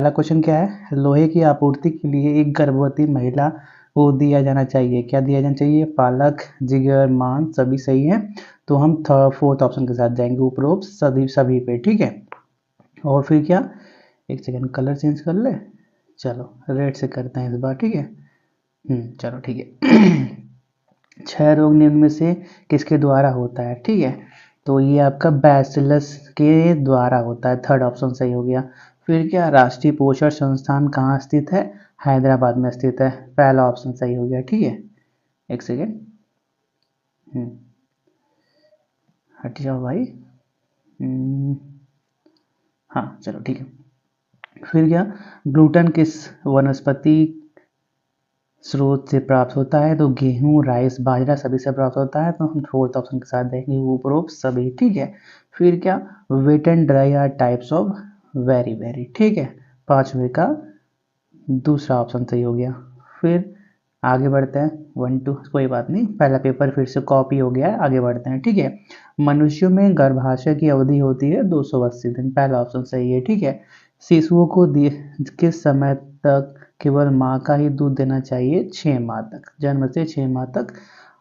पहला क्वेश्चन क्या है, लोहे की आपूर्ति के लिए एक गर्भवती महिला को दिया जाना चाहिए, क्या दिया जाना चाहिए, पालक, जिगर, मांस, सभी सही है। तो हम फोर्थ ऑप्शन के साथ जाएंगे, उपरोक्त सभी सभी पे, ठीक है। और फिर क्या, एक सेकेंड कलर चेंज कर ले, चलो रेड से करते हैं इस बार, ठीक है। चलो ठीक है। क्षय रोग निम्न में से किसके द्वारा होता है, ठीक है। तो ये आपका बैसिलस के द्वारा होता है, थर्ड ऑप्शन सही हो गया। फिर क्या, राष्ट्रीय पोषण संस्थान कहाँ स्थित है, हैदराबाद में स्थित है, पहला ऑप्शन सही हो गया, ठीक है। एक सेकेंड, हट जाओ भाई। हाँ चलो ठीक है। फिर क्या, ग्लूटन किस वनस्पति स्रोत से प्राप्त होता है, तो गेहूं, राइस, बाजरा सभी से प्राप्त होता है। तो हम फोर्थ ऑप्शन के साथ देखेंगे, उपरोक्त सभी, ठीक है। फिर क्या, wet and dry are types of very very, ठीक है, पांचवे का दूसरा ऑप्शन सही हो गया। फिर आगे बढ़ते हैं, 1 2 कोई बात नहीं, पहला पेपर फिर से कॉपी हो गया है, आगे बढ़ते हैं, ठीक है। मनुष्यों में गर्भाशय की अवधि होती है 280 दिन, पहला ऑप्शन सही है, ठीक है। शिशुओं को किस समय तक केवल माँ का ही दूध देना चाहिए, 6 माह तक, जन्म से 6 माह तक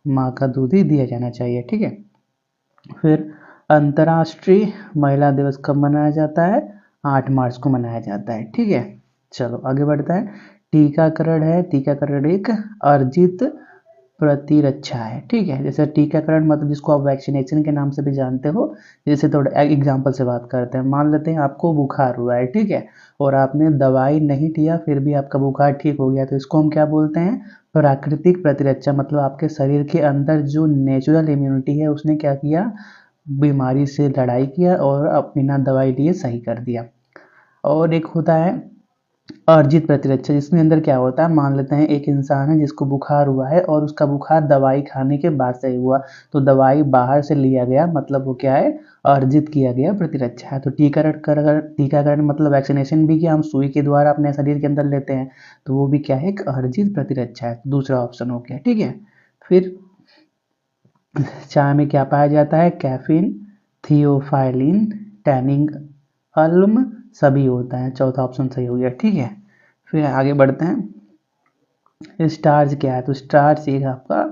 माँ का दूध ही दिया जाना चाहिए, ठीक है। फिर अंतर्राष्ट्रीय महिला दिवस कब मनाया जाता है, 8 मार्च को मनाया जाता है, ठीक है। चलो आगे बढ़ता है, टीकाकरण है, टीकाकरण एक अर्जित प्रतिरक्षा है, ठीक है। जैसे टीकाकरण मतलब जिसको आप वैक्सीनेशन के नाम से भी जानते हो। जैसे थोड़ा एग्जांपल से बात करते हैं, मान लेते हैं आपको बुखार हुआ है, ठीक है, और आपने दवाई नहीं लिया फिर भी आपका बुखार ठीक हो गया, तो इसको हम क्या बोलते हैं, प्राकृतिक प्रतिरक्षा। मतलब आपके शरीर के अंदर जो नेचुरल इम्यूनिटी है उसने क्या किया, बीमारी से लड़ाई किया और बिना दवाई लिए सही कर दिया। और एक होता है अर्जित प्रतिरक्षा, जिसमें अंदर क्या होता है, मान लेते हैं एक इंसान है जिसको बुखार हुआ है और उसका बुखार दवाई खाने के बाद सही हुआ, तो दवाई बाहर से लिया गया, मतलब वो क्या है, अर्जित किया गया प्रतिरक्षा है। तो टीकाकरण मतलब वैक्सीनेशन भी क्या हम सुई के द्वारा अपने शरीर के अंदर लेते हैं, तो वो भी क्या है, एक अर्जित प्रतिरक्षा है, दूसरा ऑप्शन हो गया, ठीक है। फिर चाय में क्या पाया जाता है, कैफीन, थियोफाइलिन, टैनिंग अल्म सभी होता है, चौथा ऑप्शन सही हो गया, ठीक है। फिर आगे बढ़ते हैं, स्टार्च क्या है, तो स्टार्च एक आपका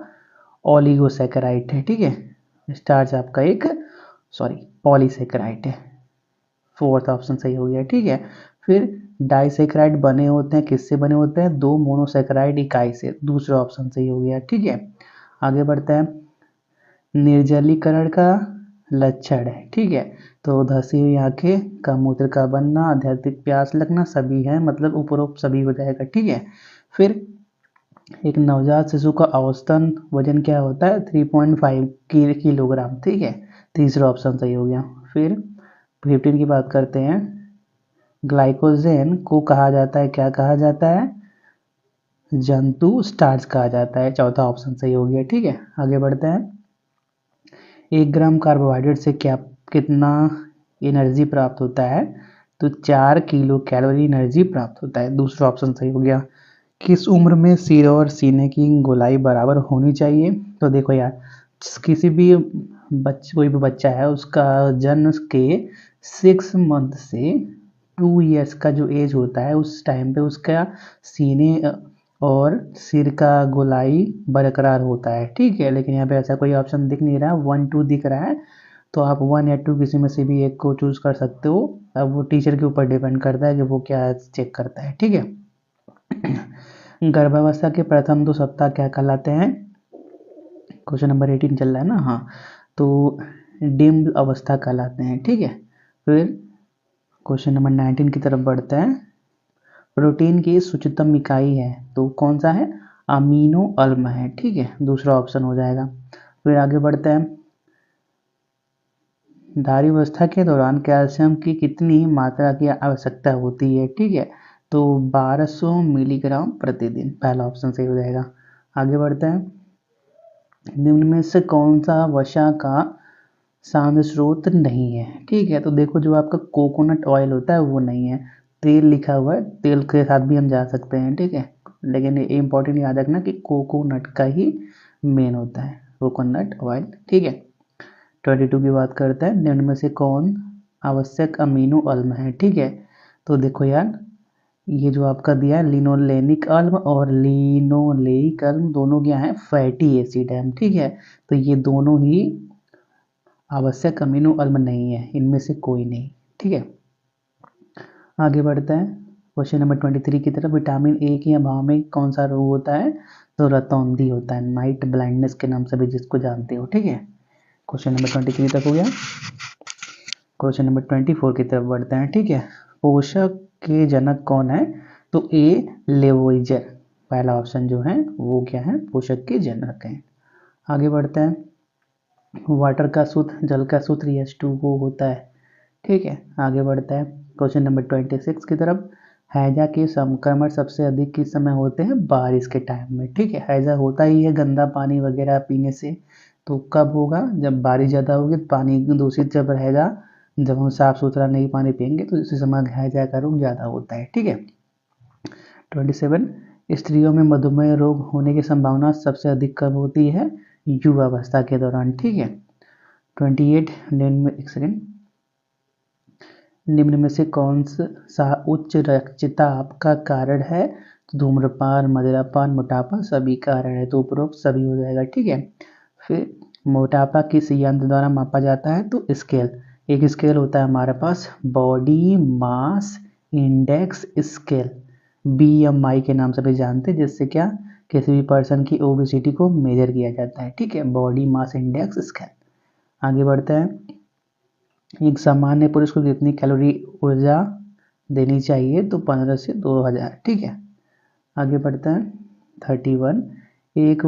ओलिगोसैकेराइड है, ठीक है। स्टार्च आपका एक पॉलीसैकेराइड है, फोर्थ ऑप्शन सही हो गया, ठीक है। फिर डाइसैकेराइड बने होते हैं, किससे बने होते हैं, 2 मोनोसैकेराइड इकाई से, दूसरा ऑप्शन सही हो गया, ठीक है। आगे बढ़ते हैं, निर्जलीकरण का लक्षण है, ठीक है, तो धसी हुई आंखें, कमूत्र का बनना, अत्यधिक प्यास लगना सभी है, मतलब उपरोक्त सभी हो जाएगा, ठीक है। फिर एक नवजात शिशु का औसतन वजन क्या होता है, 3.5 किलोग्राम, ठीक है, तीसरा ऑप्शन सही हो गया। फिर 15 की बात करते हैं, ग्लाइकोजेन को कहा जाता है, क्या कहा जाता है, जंतु स्टार्च कहा जाता है, चौथा ऑप्शन सही हो गया, ठीक है। आगे बढ़ते हैं, 1 ग्राम कार्बोहाइड्रेट से क्या कितना एनर्जी प्राप्त होता है, तो 4 किलो कैलोरी एनर्जी प्राप्त होता है, दूसरा ऑप्शन सही हो गया। किस उम्र में सिर और सीने की गोलाई बराबर होनी चाहिए, तो देखो यार, किसी भी कोई भी बच्चा है उसका जन्म के 6 मंथ से 2 ईयर्स का जो एज होता है उस टाइम पे उसका सीने और सिर का गोलाई बरकरार होता है, ठीक है। लेकिन यहाँ पे ऐसा कोई ऑप्शन दिख नहीं रहा, 1 2 दिख रहा है, तो आप 1 या 2 किसी में से भी एक को चूज कर सकते हो। अब वो टीचर के ऊपर डिपेंड करता है कि वो क्या चेक करता है, ठीक है। गर्भावस्था के प्रथम 2 सप्ताह क्या कहलाते हैं, क्वेश्चन नंबर 18 चल रहा है ना, हाँ, तो डिम्ड अवस्था कहलाते हैं, ठीक है। फिर क्वेश्चन नंबर 19 की तरफ बढ़ते हैं, प्रोटीन की सूक्ष्मतम इकाई है, तो कौन सा है, अमीनो अम्ल है, ठीक है, दूसरा ऑप्शन हो जाएगा। फिर आगे बढ़ते हैं, धारीवस्था के दौरान कैल्शियम की कितनी मात्रा की आवश्यकता होती है, ठीक है, तो 1200 मिलीग्राम प्रतिदिन, पहला ऑप्शन सही हो जाएगा। आगे बढ़ते हैं, निम्न में से कौन सा वसा का शांत स्रोत नहीं है, ठीक है, तो देखो जो आपका कोकोनट ऑयल होता है वो नहीं है, तेल लिखा हुआ है, तेल के साथ भी हम जा सकते हैं, ठीक है, लेकिन ये इंपॉर्टेंट याद रखना कि कोकोनट का ही मेन होता है, कोकोनट ऑयल, ठीक है। 22 की बात करते हैं, निम्न में से कौन आवश्यक अमीनो अम्ल है, ठीक है, तो देखो यार, ये जो आपका दिया है लिनोलेनिक अम्ल और लिनोलेइक अम्ल दोनों क्या है, फैटी एसिड है, ठीक है। तो ये दोनों ही आवश्यक अमीनो अम्ल नहीं है, इनमें से कोई नहीं, ठीक है। आगे बढ़ते हैं क्वेश्चन नंबर 23 की तरफ। विटामिन ए के अभाव में कौन सा रोग होता है, तो रतौंधी होता है, नाइट ब्लाइंडनेस के नाम से भी जिसको जानते हो, ठीक है। क्वेश्चन नंबर 23 तक हो गया। क्वेश्चन नंबर 24 की तरफ बढ़ते हैं, ठीक है। पोषक के जनक कौन है, तो ए लेवोइजर, पहला ऑप्शन जो है वो क्या है, पोषक के जनक है। आगे बढ़ते हैं। वाटर का सूत्र, जल का सूत्र H2O होता है, ठीक है। आगे बढ़ते हैं क्वेश्चन नंबर 26 की तरफ। हैजा के संक्रमण सबसे अधिक किस समय होते हैं, बारिश के टाइम में, ठीक है। हैजा होता ही है गंदा पानी वगैरह पीने से, तो कब होगा, जब बारिश ज़्यादा होगी, पानी दूषित जब रहेगा, जब हम साफ़ सुथरा नहीं पानी पियेंगे तो इसी समय हैजा का रोग ज़्यादा होता है, ठीक है। 27 स्त्रियों में मधुमेह रोग होने की संभावना सबसे अधिक कब होती है, युवावस्था के दौरान, ठीक है। 28 निम्न में से कौन सा उच्च रक्तचाप का कारण है, तो धूम्रपान, मदिरापान, मोटापा सभी कारण है, तो उपरोक्त सभी हो जाएगा, ठीक है। फिर मोटापा किस यंत्र द्वारा मापा जाता है, तो स्केल, एक स्केल होता है हमारे पास body mass index scale, BMI के नाम से भी जानते हैं, जिससे क्या किसी भी पर्सन की ओबेसिटी को मेजर किया जाता है, ठीक है, बॉडी मास इंडेक्स स्केल। आगे बढ़ते हैं। एक सामान्य पुरुष को कितनी कैलोरी ऊर्जा देनी चाहिए, तो 15 से 2000, ठीक है। आगे बढ़ते हैं 31 एक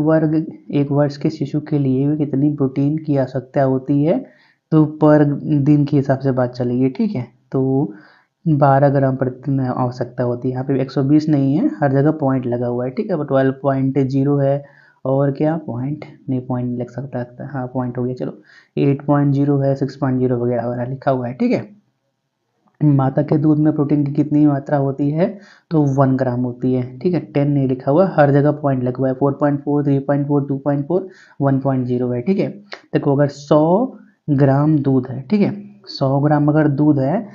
वर्ष के शिशु के लिए कितनी प्रोटीन की आवश्यकता होती है, तो पर दिन के हिसाब से बात चलेगी, ठीक है। तो 12 ग्राम प्रतिदिन आवश्यकता होती है, यहाँ पे 120 नहीं है, हर जगह पॉइंट लगा हुआ है, ठीक है। 12.0 है और क्या पॉइंट नहीं, पॉइंट लिख सकता है, हाँ पॉइंट हो गया, चलो 8.0 है, 6.0 वगैरह वगैरह लिखा हुआ है, ठीक है। माता के दूध में प्रोटीन की कितनी मात्रा होती है, तो 1 ग्राम होती है, ठीक है। 10 नहीं लिखा हुआ, हर जगह पॉइंट लगा हुआ है, 4.4, 3.4, 2.4, 1.0 है, ठीक है। देखो अगर 100 ग्राम दूध है, ठीक है, 100 ग्राम अगर दूध है,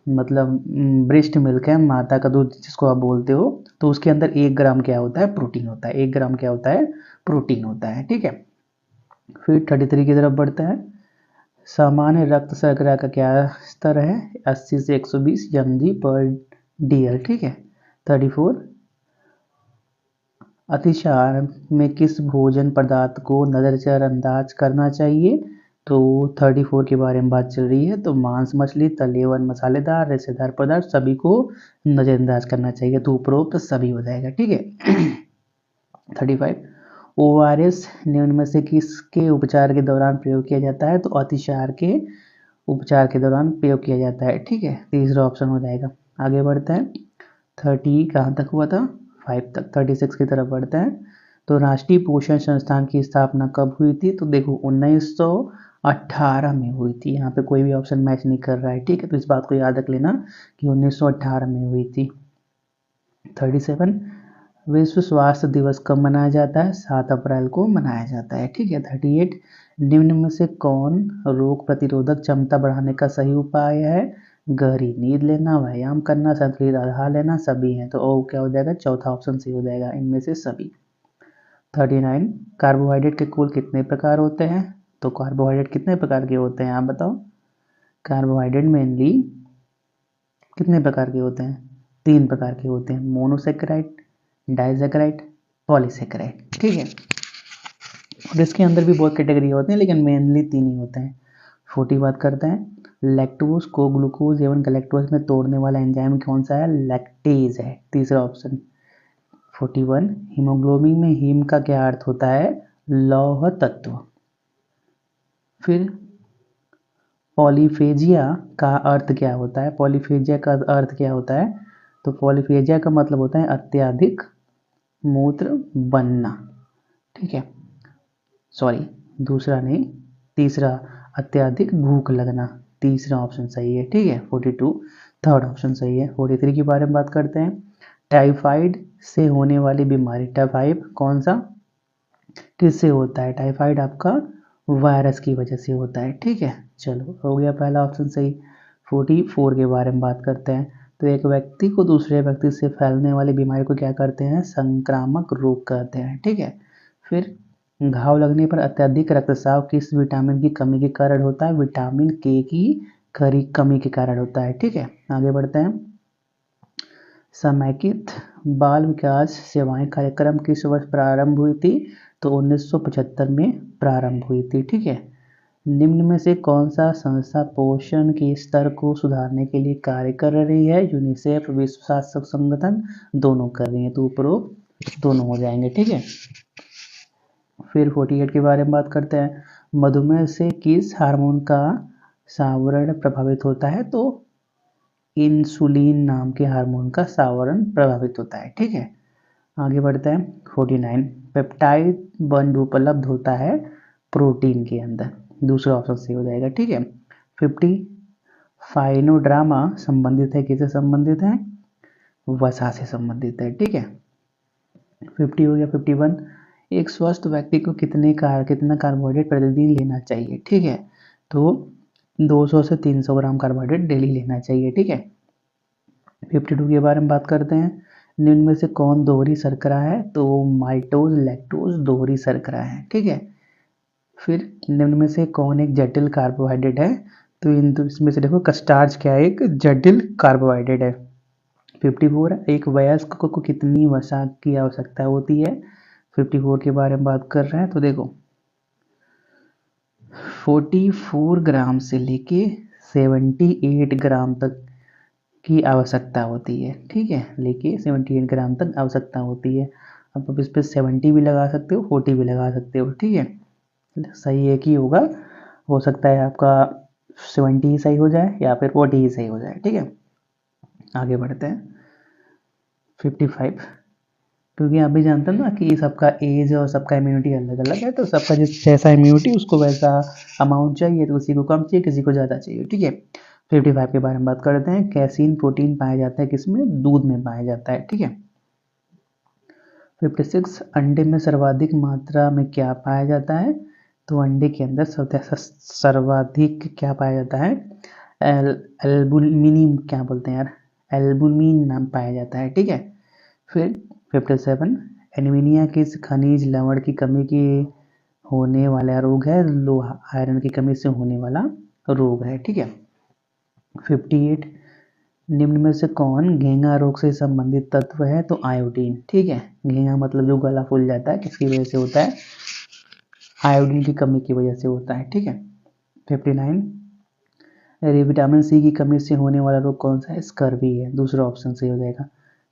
मतलब ब्रेस्ट मिल्क है, माता का दूध जिसको आप बोलते हो, तो उसके अंदर 1 ग्राम क्या होता है, प्रोटीन होता है, 1 ग्राम क्या होता है, प्रोटीन होता है, ठीक है। फिर 33 की तरफ बढ़ते हैं। सामान्य रक्त शर्करा का क्या स्तर है, 80 से 120 mg/dl, ठीक है। 34 अतिसार में किस भोजन पदार्थ को नज़रअंदाज करना चाहिए, तो 34 के बारे में बात चल रही है, तो मांस, मछली, तले हुए मसालेदार रेशेदार पदार्थ सभी को नज़रअंदाज करना चाहिए, तो उपरोक्त सभी हो जाएगा, ठीक है। 35 ORS निम्न में से किसके उपचार के दौरान प्रयोग किया जाता है, तो अतिसार के उपचार के दौरान प्रयोग किया जाता है, ठीक है, तीसरा ऑप्शन हो जाएगा। आगे बढ़ते हैं 30 कहाँ तक हुआ था, 5 तक। 36 की तरफ बढ़ते हैं। तो राष्ट्रीय पोषण संस्थान की स्थापना कब हुई थी, तो देखो 1918 में हुई थी, यहाँ पे कोई भी ऑप्शन मैच नहीं कर रहा है, ठीक है, तो इस बात को याद रख लेना कि 1918 में हुई थी। 37 विश्व स्वास्थ्य दिवस कब मनाया जाता है, 7 अप्रैल को मनाया जाता है, ठीक है। 38 निम्न में से कौन रोग प्रतिरोधक क्षमता बढ़ाने का सही उपाय है, गहरी नींद लेना, व्यायाम करना, संतुलित आहार लेना, सभी हैं, तो ओ क्या हो जाएगा, चौथा ऑप्शन सही हो जाएगा, इनमें से सभी। 39 कार्बोहाइड्रेट के कुल कितने प्रकार होते हैं, तो कार्बोहाइड्रेट कितने प्रकार के होते हैं, आप बताओ। कार्बोहाइड्रेट मेनली कितने प्रकार के होते हैं, 3 प्रकार के होते हैं, मोनोसेकेराइड, डाइसेकेराइड, पॉलीसेकेराइड, ठीक है। और इसके अंदर भी बहुत कैटेगरी होते हैं, लेकिन मेनली 3 ही होते हैं। 40 बात करते हैं। लैक्टोज को ग्लूकोज एवं गैलेक्टोज में तोड़ने वाला एंजाइम कौन सा है, लैक्टेज है, तीसरा ऑप्शन। 41 हीमोग्लोबिन में हीम का क्या अर्थ होता है, लौह तत्व। फिर पॉलीफेजिया का अर्थ क्या होता है, पॉलीफेजिया का अर्थ क्या होता है, तो पॉलीफेजिया का मतलब होता है अत्यधिक मूत्र बनना, ठीक है, सॉरी दूसरा नहीं, तीसरा अत्यधिक भूख लगना, तीसरा ऑप्शन सही है, ठीक है। 42 थर्ड ऑप्शन सही है। 43 के बारे में बात करते हैं। टाइफाइड से होने वाली बीमारी, टाइफाइड कौन सा किससे होता है, टाइफाइड आपका वायरस की वजह से होता है, ठीक है। चलो हो गया पहला ऑप्शन सही। 44 के बारे में बात करते हैं। तो एक व्यक्ति को दूसरे व्यक्ति से फैलने वाली बीमारी को क्या करते हैं, संक्रामक रोग कहते हैं। ठीक है। फिर घाव लगने पर अत्यधिक रक्तस्राव किस विटामिन की कमी के कारण होता है, विटामिन के की कमी के कारण होता है। ठीक है, आगे बढ़ते हैं। समेकित बाल विकास सेवाएं कार्यक्रम किस वर्ष प्रारंभ हुई थी, तो 1975 में प्रारंभ हुई थी। ठीक है। निम्न में से कौन सा संस्था पोषण के स्तर को सुधारने के लिए कार्य कर रही है, यूनिसेफ, विश्व स्वास्थ्य संगठन, दोनों कर रही है, तो उपरोक्त दोनों हो जाएंगे। ठीक है। फिर 48 के बारे में बात करते हैं। मधुमेह से किस हार्मोन का सावरण प्रभावित होता है, तो इंसुलिन नाम के हार्मोन का सावरण प्रभावित होता है। ठीक है, आगे बढ़ते हैं। 49 पेप्टाइड बंध उपलब्ध होता है प्रोटीन के अंदर, दूसरा ऑप्शन सही हो जाएगा। ठीक है। 50 फाइनोड्रामा संबंधित है, किससे संबंधित है, वसा से संबंधित है। ठीक है। 50 हो गया। 51 एक स्वस्थ व्यक्ति को कितना कार्बोहाइड्रेट प्रतिदिन लेना चाहिए। ठीक है, तो 200 से 300 ग्राम कार्बोहाइड्रेट डेली लेना चाहिए। ठीक है। 52 के बारे में बात करते हैं। निम्न में से कौन दोहरी शर्करा है, तो माल्टोज लैक्टोज दोहरी शर्करा है। ठीक है। फिर निम्न में से कौन एक जटिल कार्बोहाइड्रेट है, तो इसमें से देखो कस्टार्च क्या है, एक जटिल कार्बोहाइड्रेट है। 54 एक वयस्क को कितनी वसा की आवश्यकता होती है, 54 के बारे में बात कर रहे हैं। तो देखो 44 ग्राम से लेके 78 ग्राम तक की आवश्यकता होती है। ठीक है, लेके 78 ग्राम तक आवश्यकता होती है। अब इस पर 70 भी लगा सकते हो, 40 भी लगा सकते हो। ठीक है, सही एक ही होगा, हो सकता है आपका 70 ही सही हो जाए या फिर 40 ही सही हो जाए। ठीक है, आगे बढ़ते हैं। 55 क्योंकि आप भी जानते हैं ना कि सबका एज और सबका इम्यूनिटी अलग अलग है, तो सबका जैसा इम्यूनिटी उसको वैसा अमाउंट चाहिए, तो किसी को कम चाहिए, किसी को ज़्यादा चाहिए। ठीक है। 55 के बारे में बात करते हैं। कैसीन प्रोटीन पाया जाता है किसमें, दूध में पाया जाता है। ठीक है। 56 अंडे में सर्वाधिक मात्रा में क्या पाया जाता है, तो अंडे के अंदर सर्वाधिक क्या पाया जाता है, एल्बुमिन, क्या बोलते हैं यार, एल्बुमिन नाम पाया जाता है। ठीक है। फिर 57 एनीमिया किस खनिज लवण की कमी की होने वाला रोग है, लोहा आयरन की कमी से होने वाला रोग है। ठीक है। 58 निम्न में से कौन घेंगा रोग से संबंधित तत्व है, तो आयोडीन। ठीक है, घेंगा मतलब जो गला फूल जाता है, किसकी वजह से होता है, आयोडीन की कमी की वजह से होता है। ठीक है। 59 विटामिन सी की कमी से होने वाला रोग कौन सा है, स्कर्वी है, दूसरा ऑप्शन सही हो जाएगा।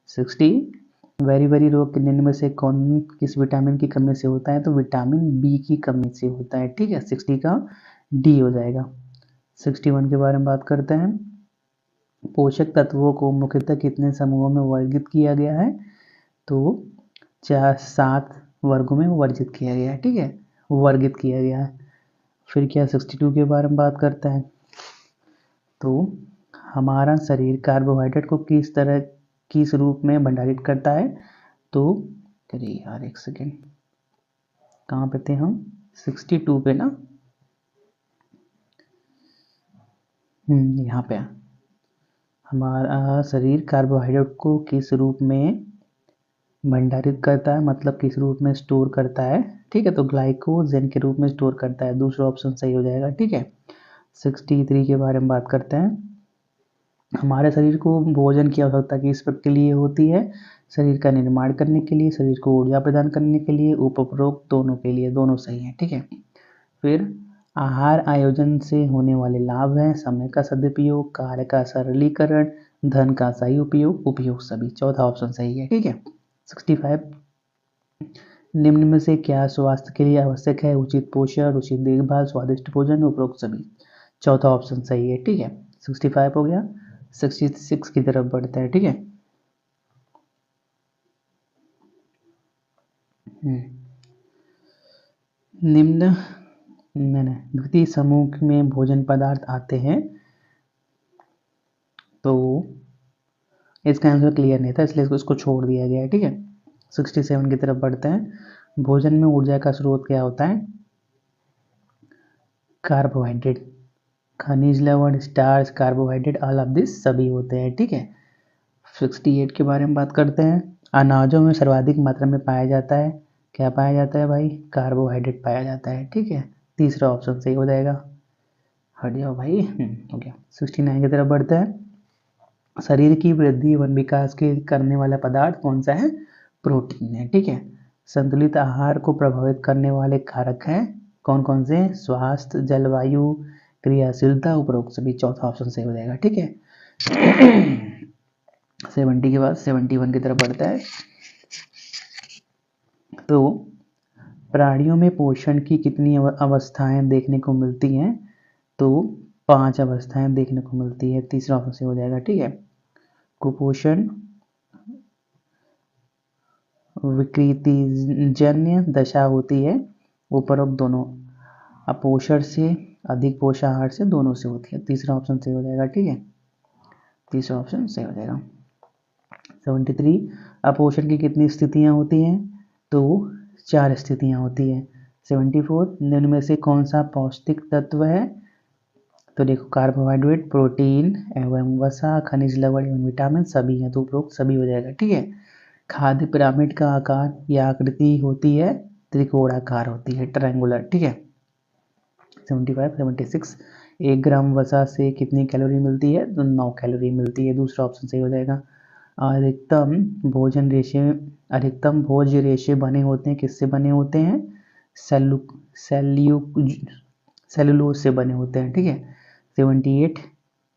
60 वेरी रोग निम्न में से कौन किस विटामिन की कमी से होता है, तो विटामिन बी की कमी से होता है। ठीक है, 60 का डी हो जाएगा। 61 के बारे में बात करते हैं। पोषक तत्वों को मुख्यतः कितने समूहों में वर्गीकृत किया गया है, तो 7 वर्गों में वर्गीकृत किया गया है। ठीक है, वर्गीकृत किया गया है। फिर क्या 62 के बारे में बात करते हैं। तो हमारा शरीर कार्बोहाइड्रेट को किस रूप में भंडारित करता है, तो अरे यार एक सेकेंड, कहाँ पे थे हम, 62 पे ना, यहाँ पे हमारा शरीर कार्बोहाइड्रेट को किस रूप में भंडारित करता है, मतलब किस रूप में स्टोर करता है। ठीक है, तो ग्लाइकोजन के रूप में स्टोर करता है, दूसरा ऑप्शन सही हो जाएगा। ठीक है। 63 के बारे में बात करते हैं। हमारे शरीर को भोजन की आवश्यकता किस के लिए होती है, शरीर का निर्माण करने के लिए, शरीर को ऊर्जा प्रदान करने के लिए, उपरोक्त दोनों के लिए, दोनों सही हैं। ठीक है। फिर आहार आयोजन से होने वाले लाभ हैं, समय का सदुपयोग, कार्य का सरलीकरण, धन का सही उपयोग, उपयोग सभी, चौथा ऑप्शन सही है। ठीक है। 65 निम्न में से क्या स्वास्थ्य के लिए आवश्यक है, उचित पोषण, उचित देखभाल, स्वादिष्ट भोजन, उपरोक्त सभी, चौथा ऑप्शन सही है। ठीक है, 65 हो गया। 66 की तरफ बढ़ता है। ठीक है। निम्न द्वितीय समूह में भोजन पदार्थ आते हैं, तो इसका आंसर क्लियर नहीं था, इसलिए इसको छोड़ दिया गया है। ठीक है। 67 की तरफ बढ़ते हैं। भोजन में ऊर्जा का स्रोत क्या होता है, कार्बोहाइड्रेट, खनिज लवण, starch, carbohydrate, all of this सभी होते हैं। ठीक है। 68 के बारे में बात करते हैं। अनाजों में सर्वाधिक मात्रा में पाया जाता है, क्या पाया जाता है भाई? कार्बोहाइड्रेट पाया जाता है। ठीक है, तीसरा ऑप्शन सही हो जाएगा। हट जाओ भाई। हो गया। 69 की तरफ बढ़ते हैं। शरीर की वृद्धि एवं विकास के करने वाला पदार्थ कौन सा है? प्रोटीन है। ठीक है, संतुलित आहार को प्रभावित करने वाले कारक हैं कौन कौन से? स्वास्थ्य, जलवायु, क्रियाशीलता, उपरोक्त सभी। चौथा ऑप्शन सही हो जाएगा। ठीक है। 70 के बाद 71 की तरफ बढ़ता है। तो प्राणियों में पोषण की कितनी अवस्थाएं देखने को मिलती हैं? तो 5 अवस्थाएं देखने को मिलती है। तीसरा ऑप्शन सही हो जाएगा। ठीक है, कुपोषण, विकृतिजन्य दशा होती है, उपरोक्त दोनों, अपोषण से, अधिक पोषाहार से, दोनों से होती है। तीसरा ऑप्शन सही हो जाएगा। ठीक है, तीसरा ऑप्शन सही हो जाएगा। 73 अपोषण की कितनी स्थितियां होती हैं? तो 4 स्थितियां होती है। 74 निम्न में से कौन सा पौष्टिक तत्व है? तो देखो, कार्बोहाइड्रेट, प्रोटीन एवं वसा, खनिज लवण एवं विटामिन सभी हैं, तो उपरोक्त सभी हो जाएगा। ठीक है, खाद्य पिरामिड का आकार या आकृति होती है त्रिकोणाकार होती है, ट्रायंगुलर। ठीक है। 75 76 1 ग्राम वसा से कितनी कैलोरी मिलती है? तो 9 कैलोरी मिलती है। दूसरा ऑप्शन सही हो जाएगा। अधिकतम भोज रेशे बने होते हैं, किससे बने होते हैं? सेलुलोज से बने होते हैं। ठीक है। 78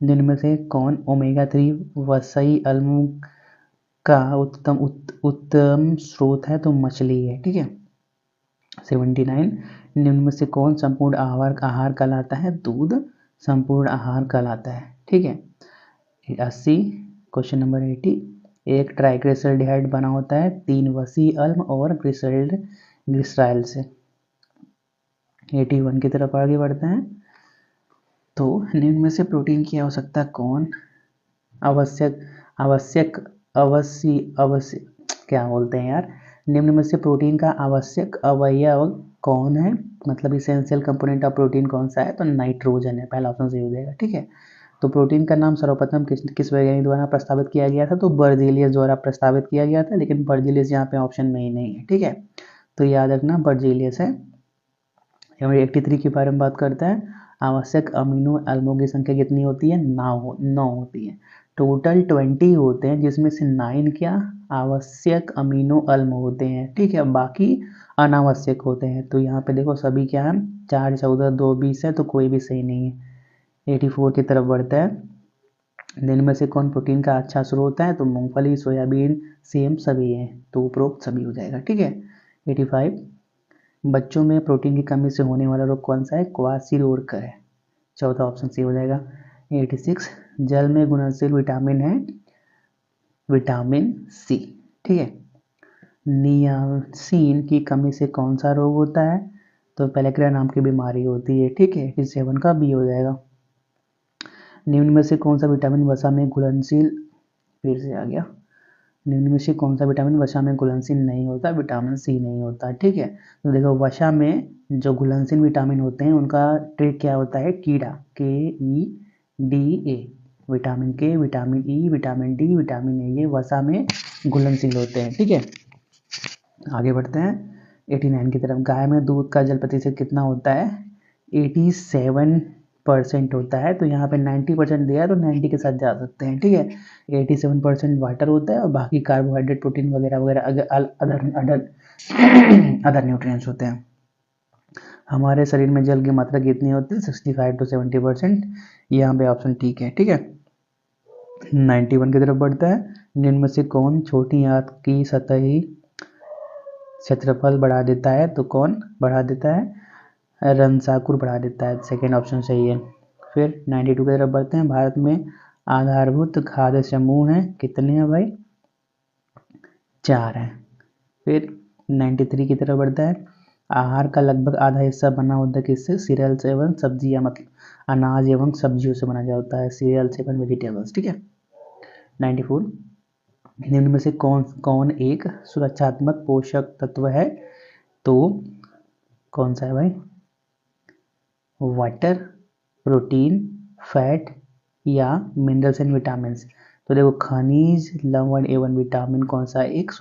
जिनमें में से कौन ओमेगा 3 वसई अम्ल का उत्तम स्रोत है? तो मछली है। ठीक है। 79 निम्न में से कौन संपूर्ण आहार कहलाता है? दूध संपूर्ण आहार कहलाता है। ठीक है। 80 क्वेश्चन नंबर 80 एक ट्राइग्लिसराइड बना होता है 3 वसी अम्ल और ग्लिसराइल से। 81 की तरफ आगे बढ़ते हैं। तो निम्न में से प्रोटीन की आवश्यकता कौन अवश्य क्या बोलते हैं यार, निम्न में से प्रोटीन का आवश्यक अवयव कौन है? मतलब इसेंशियल कंपोनेंट ऑफ प्रोटीन कौन सा है? तो नाइट्रोजन है। पहला ऑप्शन सही हो जाएगा। ठीक है। तो प्रोटीन का नाम सर्वप्रथम किस वैज्ञानिक द्वारा प्रस्तावित किया गया था? तो बर्जीलियस द्वारा प्रस्तावित किया गया था, लेकिन बर्जीलियस यहाँ पे ऑप्शन में ही नहीं है। ठीक है, तो याद रखना बर्जीलियस है। 83 के बारे में बात करते हैं। आवश्यक अमीनो एल्मों की संख्या कितनी होती है? 9 होती है। टोटल 20 होते हैं, जिसमें से 9 क्या आवश्यक अमीनो एल्म होते हैं। ठीक है, बाकी अनावश्यक होते हैं। तो यहाँ पे देखो सभी क्या है? 4 14 2 20 है, तो कोई भी सही नहीं है। 84 की तरफ बढ़ता है। दिन में से कौन प्रोटीन का अच्छा स्रोत है? तो मूंगफली, सोयाबीन, सेम सभी है, तो उपरोक्त सभी हो जाएगा। ठीक है। 85 बच्चों में प्रोटीन की कमी से होने वाला रोग कौन सा है? क्वाशीरोडकर है। चौथा ऑप्शन सी हो जाएगा। 86 जल में घुलनशील विटामिन है विटामिन सी। ठीक है। नियासिन की कमी से कौन सा रोग होता है? तो पेलेक्रिया नाम की बीमारी होती है। ठीक है, 87 का बी हो जाएगा। निम्न में से कौन सा विटामिन वसा में घुलनशील, फिर से आ गया, निम्न में से कौन सा विटामिन वसा में घुलनशील नहीं होता? विटामिन सी नहीं होता। ठीक है, तो देखो वसा में जो घुलनशील विटामिन होते हैं उनका ट्रिक क्या होता है? कीड़ा, KEDA, विटामिन के, vitamin E, vitamin D, vitamin A, ये वसा में घुलनशील होते हैं। ठीक है, आगे बढ़ते हैं 89 की तरफ। गाय में दूध का जल प्रतिशत कितना होता है? 87% होता है। तो यहाँ पे 90% दिया है, तो 90 के साथ जा सकते हैं। ठीक है, 87% वाटर होता है और बाकी कार्बोहाइड्रेट, प्रोटीन वगैरह वगैरह अदर न्यूट्रिएंट्स होते हैं। हमारे शरीर में जल की मात्रा कितनी होती है? 65 to 70%। यहाँ पे ऑप्शन ठीक है। ठीक है, 91 की तरफ बढ़ता है। निम्न में से कौन छोटी आंत की सतही क्षेत्रफल बढ़ा देता है? तो कौन बढ़ा देता है? रंसाकुर बढ़ा देता है। सेकेंड ऑप्शन सही है। फिर 92 की तरफ बढ़ते हैं। भारत में आधारभूत खाद्य समूह हैं, कितने हैं भाई? 4 हैं। फिर 93 की तरफ बढ़ता है। आहार का लगभग आधा हिस्सा बना होता है किससे? सीरियल्स एवं सब्जियां, मतलब अनाज एवं सब्जियों से बना जाता है, सीरियल्स एवं वेजिटेबल्स। ठीक है। 94 निम्न में से कौन एक सुरक्षात्मक पोषक तत्व है? तो कौन सा है भाई? वाटर, प्रोटीन, फैट या मिनरल्स एंड विटामिन। तो देखो खनिज, लवण एवं विटामिन कौन सा एक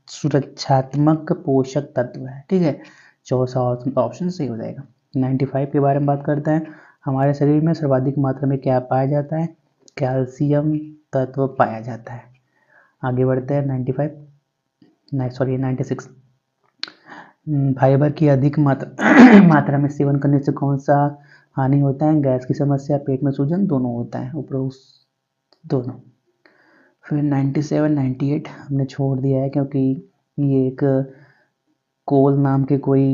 सुरक्षात्मक पोषक तत्व है, ठीक है। चौथा ऑप्शन सही हो जाएगा। 95 के बारे में बात करते हैं। हमारे शरीर में सर्वाधिक मात्रा में क्या पाया जाता है? कैल्शियम तत्व पाया जाता है। आगे बढ़ते हैं 96। फाइबर की अधिक मात्रा में सेवन करने से कौन सा हानि होता है? गैस की समस्या, पेट में सूजन, दोनों होता है, उपरोक्त दोनों। फिर 97, 98 हमने छोड़ दिया है क्योंकि ये एक कोल नाम के कोई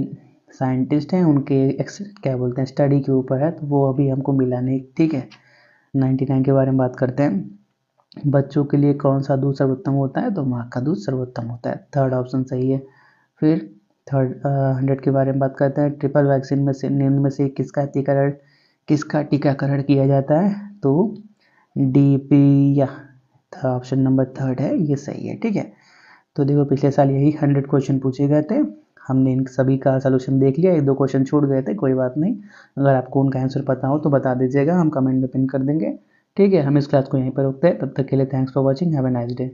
साइंटिस्ट हैं, उनके क्या बोलते हैं स्टडी के ऊपर है, तो वो अभी हमको मिला नहीं, ठीक है। 99 के बारे में बात करते हैं। बच्चों के लिए कौन सा दूध सर्वोत्तम होता है? तो माँ का दूध सर्वोत्तम होता है, थर्ड ऑप्शन सही है। फिर 100 के बारे में बात करते हैं। ट्रिपल वैक्सीन में से निम्न में से किसका टीकाकरण किया जाता है? तो DP या ऑप्शन नंबर 3 है, ये सही है, ठीक है। तो देखो पिछले साल यही 100 क्वेश्चन पूछे गए थे, हमने इन सभी का सलूशन देख लिया, 1-2 क्वेश्चन छूट गए थे, कोई बात नहीं। अगर आपको उनका आंसर पता हो तो बता दीजिएगा, हम कमेंट में पिन कर देंगे, ठीक है। हम इस क्लास को यहीं पर रोकते हैं, तब तक के लिए thanks for watching, have a nice day.